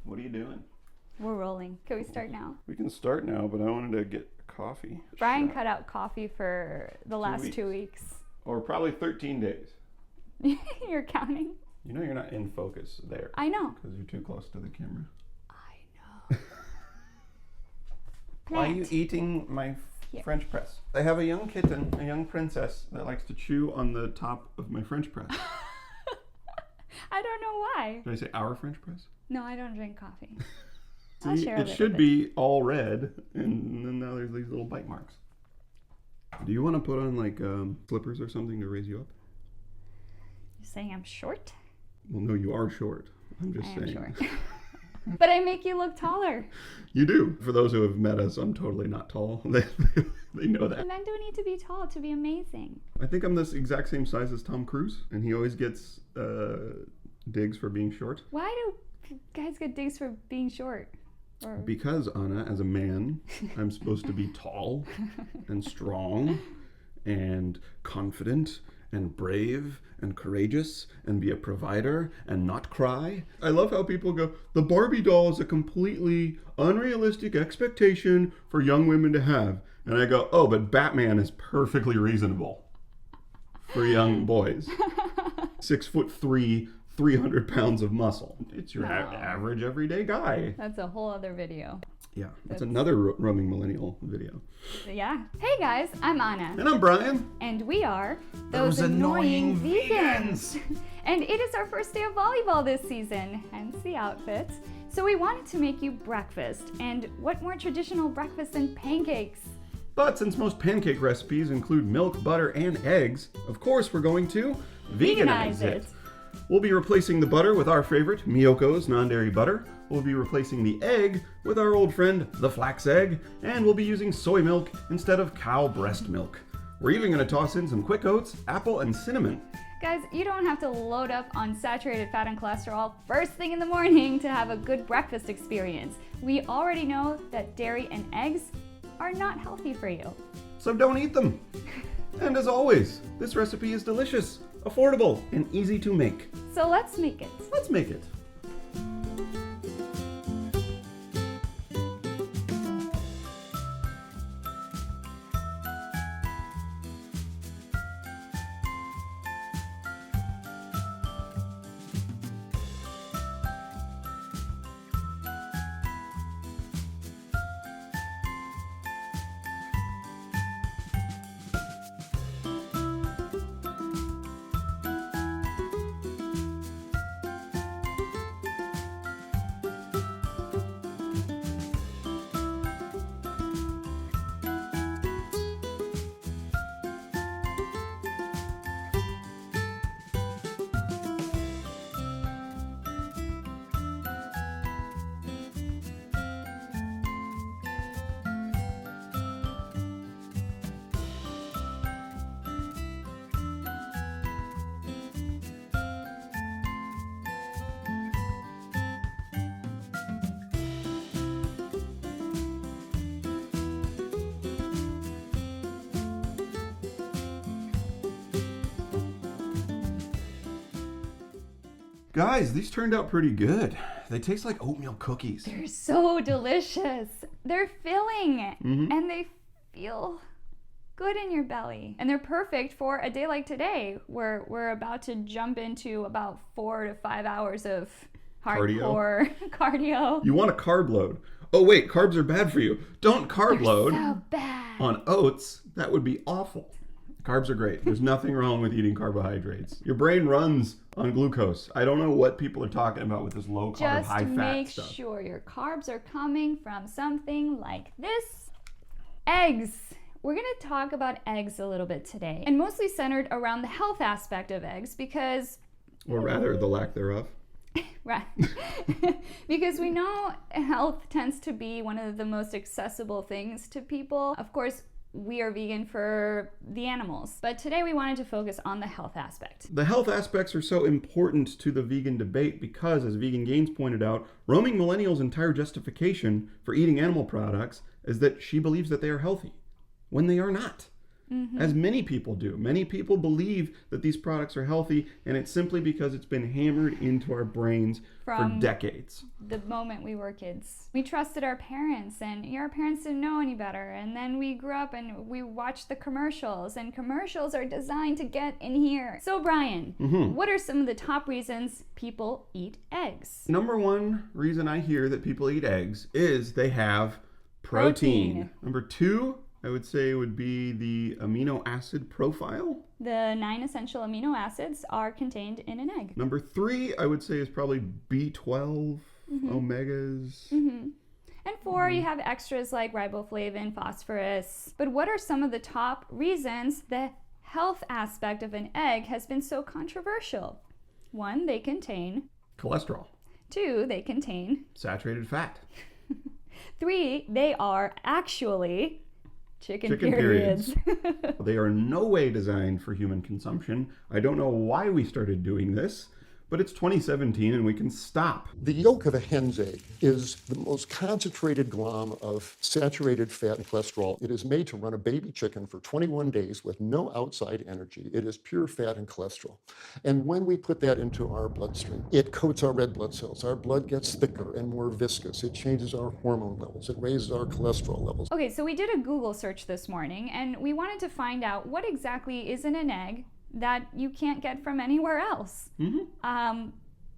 What are you doing? We're rolling. Can we start now? We can start now, but I wanted to get coffee. Brian cut out coffee for the last 2 weeks. Or probably 13 days. You're counting? You know you're not in focus there. I know. Because you're too close to the camera. I know. Why are you eating my French press? I have a young kitten, a young princess, that likes to chew on the top of my French press. I don't know why. Did I say our French press? No, I don't drink coffee. See, it should be all red, and then now there's these little bite marks. Do you want to put on like slippers or something to raise you up? You're saying I'm short? Well, no, you are short. I'm just saying. Short. But I make you look taller. You do. For those who have met us, I'm totally not tall. They know that. Men don't need to be tall to be amazing. I think I'm this exact same size as Tom Cruise, and he always gets digs for being short. Why do guys get digs for being short? Because, Anna, as a man, I'm supposed to be tall and strong and confident and brave and courageous and be a provider and not cry. I love how people go, the Barbie doll is a completely unrealistic expectation for young women to have. And I go, oh, but Batman is perfectly reasonable for young boys. 6'3", 300 pounds of muscle. It's your average everyday guy. That's a whole other video. Yeah, that's another roaming millennial video. Yeah. Hey guys, I'm Anna. And I'm Brian. And we are those annoying vegans. And it is our first day of volleyball this season, hence the outfit. So we wanted to make you breakfast. And what more traditional breakfast than pancakes? But since most pancake recipes include milk, butter, and eggs, of course we're going to veganize it. We'll be replacing the butter with our favorite, Miyoko's non-dairy butter. We'll be replacing the egg with our old friend, the flax egg. And we'll be using soy milk instead of cow breast milk. We're even going to toss in some quick oats, apple, and cinnamon. Guys, you don't have to load up on saturated fat and cholesterol first thing in the morning to have a good breakfast experience. We already know that dairy and eggs are not healthy for you. So don't eat them. And as always, this recipe is delicious, affordable, and easy to make. So let's make it. Let's make it. Guys, these turned out pretty good. They taste like oatmeal cookies. They're so delicious. They're filling and they feel good in your belly. And they're perfect for a day like today where we're about to jump into about 4 to 5 hours of hardcore cardio. You want a carb load. Oh wait, carbs are bad for you. Don't carb load so bad. On oats. That would be awful. Carbs are great. There's nothing wrong with eating carbohydrates. Your brain runs on glucose. I don't know what people are talking about with this low carb, high fat stuff. Just make sure your carbs are coming from something like this. Eggs. We're going to talk about eggs a little bit today, and mostly centered around the health aspect of eggs because... Or rather, the lack thereof. Right. Because we know health tends to be one of the most accessible things to people. Of course, we are vegan for the animals, but today we wanted to focus on the health aspect. The health aspects are so important to the vegan debate because, as Vegan Gains pointed out, roaming millennial's entire justification for eating animal products is that she believes that they are healthy, when they are not. as many people do. Many people believe that these products are healthy, and it's simply because it's been hammered into our brains for decades. The moment we were kids, we trusted our parents, and our parents didn't know any better. And then we grew up and we watched the commercials, and commercials are designed to get in here. So Brian, what are some of the top reasons people eat eggs? Number one reason I hear that people eat eggs is they have protein. Number two, I would say, would be the amino acid profile. The 9 essential amino acids are contained in an egg. Number three, I would say, is probably B12, omegas. And 4, you have extras like riboflavin, phosphorus. But what are some of the top reasons the health aspect of an egg has been so controversial? 1, they contain cholesterol. 2, they contain saturated fat. 3, they are actually chicken periods. They are in no way designed for human consumption. I don't know why we started doing this, but it's 2017 and we can stop. The yolk of a hen's egg is the most concentrated glom of saturated fat and cholesterol. It is made to run a baby chicken for 21 days with no outside energy. It is pure fat and cholesterol. And when we put that into our bloodstream, it coats our red blood cells. Our blood gets thicker and more viscous. It changes our hormone levels. It raises our cholesterol levels. Okay, so we did a Google search this morning, and we wanted to find out what exactly is in an egg that you can't get from anywhere else.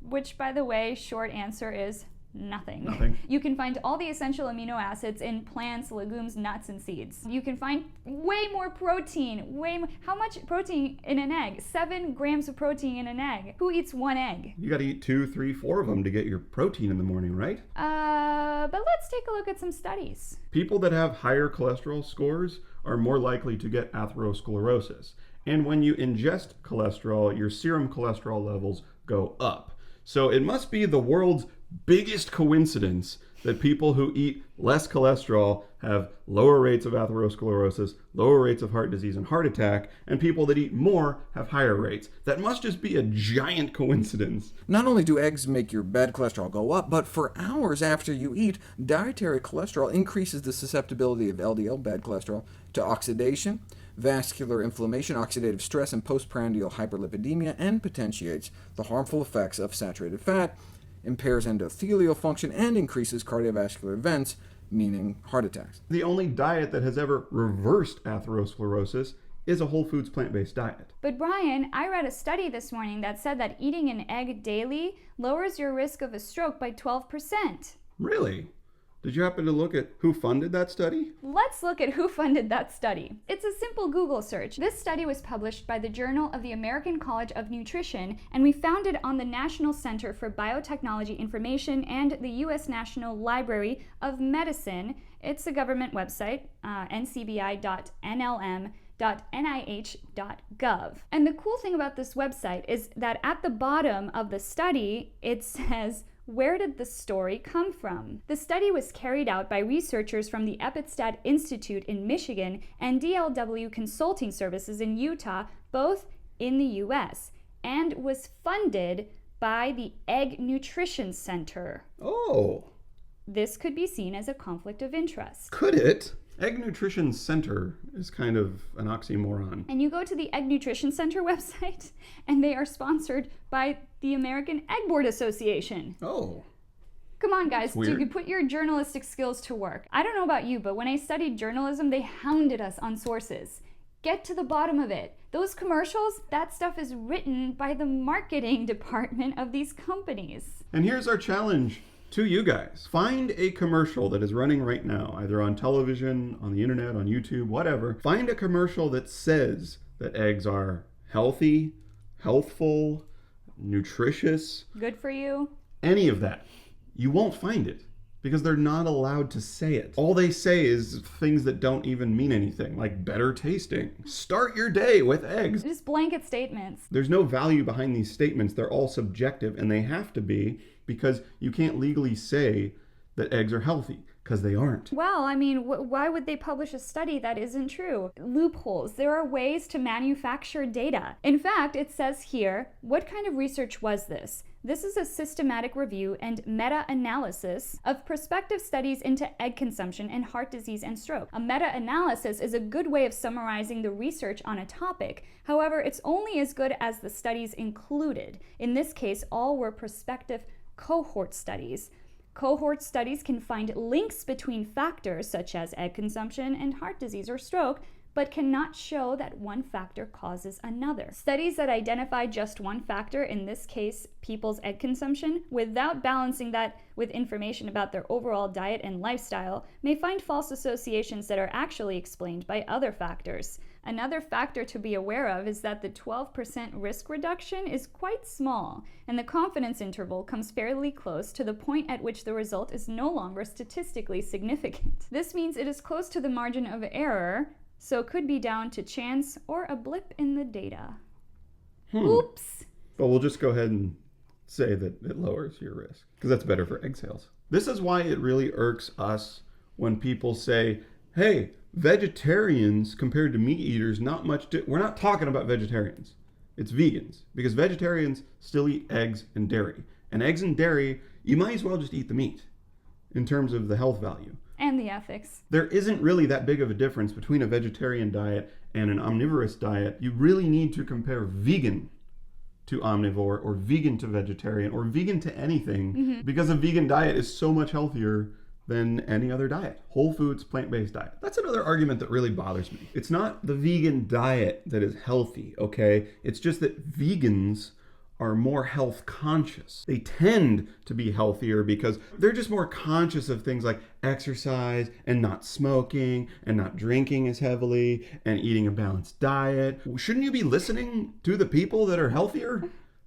Which, by the way, short answer is nothing. You can find all the essential amino acids in plants, legumes, nuts, and seeds. You can find way more protein, how much protein in an egg? 7 grams of protein in an egg. Who eats 1 egg? You gotta eat 2, 3, 4 of them to get your protein in the morning, right? But let's take a look at some studies. People that have higher cholesterol scores are more likely to get atherosclerosis. And when you ingest cholesterol, your serum cholesterol levels go up. So it must be the world's biggest coincidence that people who eat less cholesterol have lower rates of atherosclerosis, lower rates of heart disease and heart attack, and people that eat more have higher rates. That must just be a giant coincidence. Not only do eggs make your bad cholesterol go up, but for hours after you eat, dietary cholesterol increases the susceptibility of LDL, bad cholesterol, to oxidation, vascular inflammation, oxidative stress, and postprandial hyperlipidemia, and potentiates the harmful effects of saturated fat, impairs endothelial function, and increases cardiovascular events, meaning heart attacks. The only diet that has ever reversed atherosclerosis is a whole foods plant-based diet. But Brian, I read a study this morning that said that eating an egg daily lowers your risk of a stroke by 12%. Really? Did you happen to look at who funded that study? Let's look at who funded that study. It's a simple Google search. This study was published by the Journal of the American College of Nutrition, and we found it on the National Center for Biotechnology Information and the U.S. National Library of Medicine. It's a government website, ncbi.nlm.nih.gov. And the cool thing about this website is that at the bottom of the study, it says, where did the story come from? The study was carried out by researchers from the Epidstad Institute in Michigan and DLW Consulting Services in Utah, both in the U.S., and was funded by the Egg Nutrition Center. Oh. This could be seen as a conflict of interest. Could it? Egg Nutrition Center is kind of an oxymoron. And you go to the Egg Nutrition Center website, and they are sponsored by the American Egg Board Association. Oh. Come on, guys, you can put your journalistic skills to work. I don't know about you, but when I studied journalism, they hounded us on sources. Get to the bottom of it. Those commercials, that stuff is written by the marketing department of these companies. And here's our challenge to you guys. Find a commercial that is running right now, either on television, on the internet, on YouTube, whatever. Find a commercial that says that eggs are healthy, healthful, nutritious. Good for you. Any of that. You won't find it because they're not allowed to say it. All they say is things that don't even mean anything, like better tasting. Start your day with eggs. Just blanket statements. There's no value behind these statements. They're all subjective, and they have to be, because you can't legally say that eggs are healthy. Because they aren't. Well, I mean, why would they publish a study that isn't true? Loopholes. There are ways to manufacture data. In fact, it says here, what kind of research was this? This is a systematic review and meta-analysis of prospective studies into egg consumption and heart disease and stroke. A meta-analysis is a good way of summarizing the research on a topic. However, it's only as good as the studies included. In this case, all were prospective cohort studies. Cohort studies can find links between factors such as egg consumption and heart disease or stroke, but cannot show that one factor causes another. Studies that identify just one factor, in this case, people's egg consumption, without balancing that with information about their overall diet and lifestyle, may find false associations that are actually explained by other factors. Another factor to be aware of is that the 12% risk reduction is quite small, and the confidence interval comes fairly close to the point at which the result is no longer statistically significant. This means it is close to the margin of error, so it could be down to chance or a blip in the data. Oops! But we'll just go ahead and say that it lowers your risk, because that's better for egg sales. This is why it really irks us when people say, hey, vegetarians compared to meat eaters, not much. We're not talking about vegetarians. It's vegans, because vegetarians still eat eggs and dairy. And eggs and dairy, you might as well just eat the meat in terms of the health value. And the ethics. There isn't really that big of a difference between a vegetarian diet and an omnivorous diet. You really need to compare vegan to omnivore or vegan to vegetarian or vegan to anything, because a vegan diet is so much healthier than any other diet. Whole foods, plant-based diet. That's another argument that really bothers me. It's not the vegan diet that is healthy, okay? It's just that vegans are more health conscious. They tend to be healthier because they're just more conscious of things like exercise and not smoking and not drinking as heavily and eating a balanced diet. Shouldn't you be listening to the people that are healthier?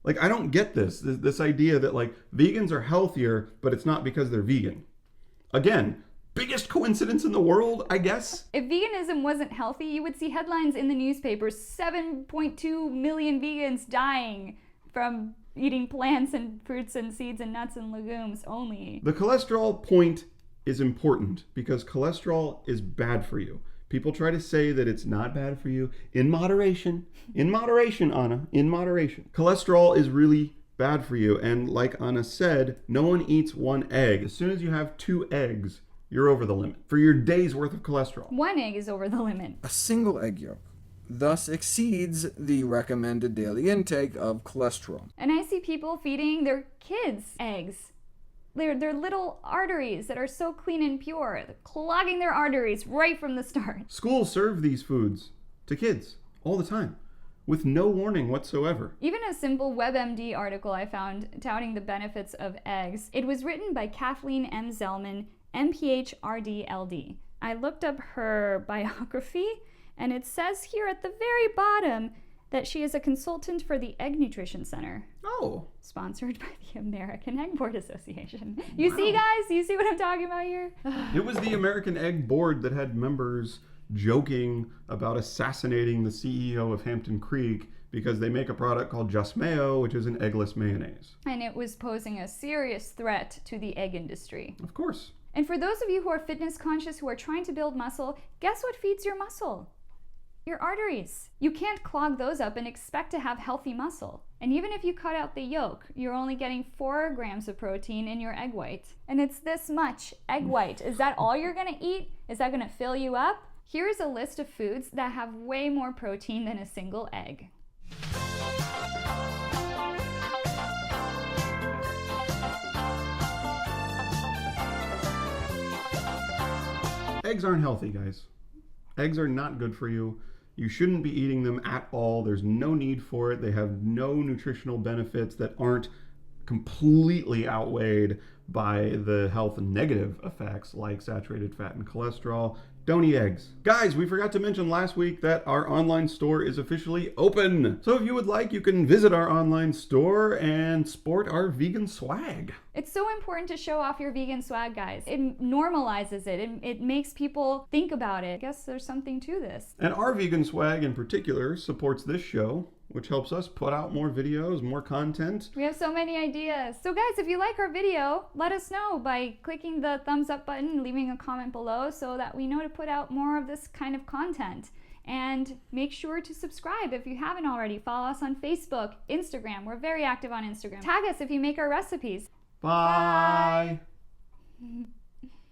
Like, I don't get this idea that like vegans are healthier, but it's not because they're vegan. Again, biggest coincidence in the world, I guess. If veganism wasn't healthy, you would see headlines in the newspapers, 7.2 million vegans dying from eating plants and fruits and seeds and nuts and legumes only. The cholesterol point is important because cholesterol is bad for you. People try to say that it's not bad for you in moderation. In moderation, Anna, in moderation. Cholesterol is really bad for you. And like Anna said, no one eats one egg. As soon as you have 2 eggs, you're over the limit for your day's worth of cholesterol. 1 egg is over the limit. A single egg yolk thus exceeds the recommended daily intake of cholesterol. And I see people feeding their kids eggs. They're little arteries that are so clean and pure, they're clogging their arteries right from the start. Schools serve these foods to kids all the time, with no warning whatsoever. Even a simple WebMD article I found touting the benefits of eggs. It was written by Kathleen M. Zellman, MPH-RD-LD. I looked up her biography, and it says here at the very bottom that she is a consultant for the Egg Nutrition Center. Oh. Sponsored by the American Egg Board Association. You see, guys? You see what I'm talking about here? It was the American Egg Board that had members joking about assassinating the CEO of Hampton Creek because they make a product called Just Mayo, which is an eggless mayonnaise. And it was posing a serious threat to the egg industry. Of course. And for those of you who are fitness conscious, who are trying to build muscle, guess what feeds your muscle? Your arteries. You can't clog those up and expect to have healthy muscle. And even if you cut out the yolk, you're only getting 4 grams of protein in your egg white. And it's this much egg white. Is that all you're gonna eat? Is that gonna fill you up? Here's a list of foods that have way more protein than a single egg. Eggs aren't healthy, guys. Eggs are not good for you. You shouldn't be eating them at all. There's no need for it. They have no nutritional benefits that aren't completely outweighed by the health negative effects like saturated fat and cholesterol. Don't eat eggs. Guys, we forgot to mention last week that our online store is officially open. So if you would like, you can visit our online store and sport our vegan swag. It's so important to show off your vegan swag, guys. It normalizes it. It makes people think about it. I guess there's something to this. And our vegan swag in particular supports this show, which helps us put out more videos, more content. We have so many ideas. So guys, if you like our video, let us know by clicking the thumbs up button, leaving a comment below so that we know to put out more of this kind of content. And make sure to subscribe if you haven't already. Follow us on Facebook, Instagram. We're very active on Instagram. Tag us if you make our recipes. Bye. Bye.